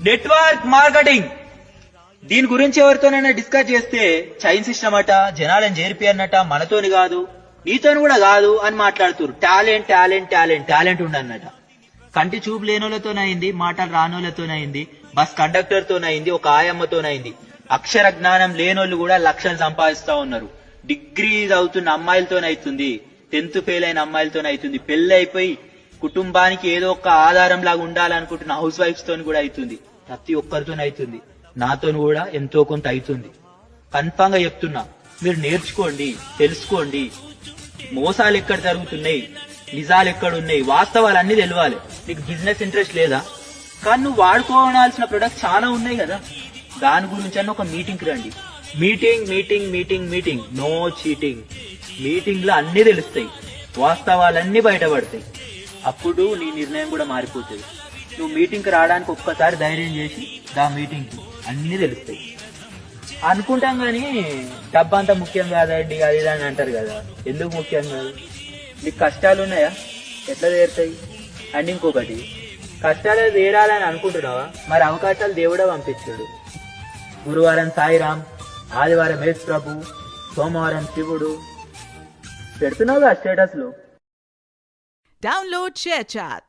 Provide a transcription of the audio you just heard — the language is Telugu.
నెట్వర్క్ మార్కెటింగ్ దీని గురించి ఎవరితోనైనా డిస్కస్ చేస్తే చైన్ సిస్టమ్ అట, జనాలను చేరిపోయన్నట, మనతోని కాదు నీతోని కూడా కాదు అని మాట్లాడుతున్నారు. టాలెంట్ టాలెంట్ టాలెంట్ టాలెంట్ ఉండన్నట. కంటి చూపు లేనోళ్ళతోనైంది, మాటలు రానోళ్ళతోనైంది, బస్ కండక్టర్ తోనైంది, ఒక ఆయమ్మతోనైంది. అక్షర జ్ఞానం లేనోళ్ళు కూడా లక్షలు సంపాదిస్తా ఉన్నారు. డిగ్రీ చదువుతున్న అమ్మాయిలతోనైతుంది, 10th ఫెయిల్ అయిన అమ్మాయిలతోనైతుంది, పెళ్లి అయిపోయి కుటుంబానికి ఏదో ఒక ఆధారం లాగా ఉండాలనుకుంటున్న హౌస్ వైఫ్స్ తోని కూడా అవుతుంది. ప్రతి ఒక్కరితోనైతుంది. నాతో కూడా ఎంతో కొంత అవుతుంది. కన్ఫామ్ గా చెప్తున్నా, మీరు నేర్చుకోండి, తెలుసుకోండి. మోసాలు ఎక్కడ జరుగుతున్నాయి, నిజాలు ఎక్కడున్నాయి, వాస్తవాలన్నీ తెలియాలి. నీకు బిజినెస్ ఇంట్రెస్ట్ లేదా? కానీ నువ్వు వాడుకోవాల్సిన ప్రొడక్ట్స్ చాలా ఉన్నాయి కదా, దాని గురించి అన్న ఒక మీటింగ్ రండి. Meeting meeting meeting meeting, no cheating. Meeting లో అన్ని తెలుస్తాయి, వాస్తవాలన్నీ బయటపడతాయి. అప్పుడు నీ నిర్ణయం కూడా మారిపోతుంది. నువ్వు మీటింగ్ కి రావడానికి ఒక్కసారి ధైర్యం చేసి దా మీటింగ్ కి అన్ని తెలుస్తాయి. అనుకుంటాం గాని డబ్బు అంతా ముఖ్యం కాదండి, అది ఇది అని అంటారు కదా. ఎందుకు ముఖ్యం కాదు? నీకు కష్టాలు ఉన్నాయా? ఎట్లా తీరుతాయి? అండ్ ఇంకొకటి, కష్టాలు తీరాలని అనుకుంటున్నావా? మరి అవకాశాలు దేవుడే పంపించాడు. గురువారం సాయిరామ్, ఆదివారం యేసు ప్రభు, సోమవారం శివుడు. పెడుతున్నావుగా స్టేటస్ లో. Download ShareChat.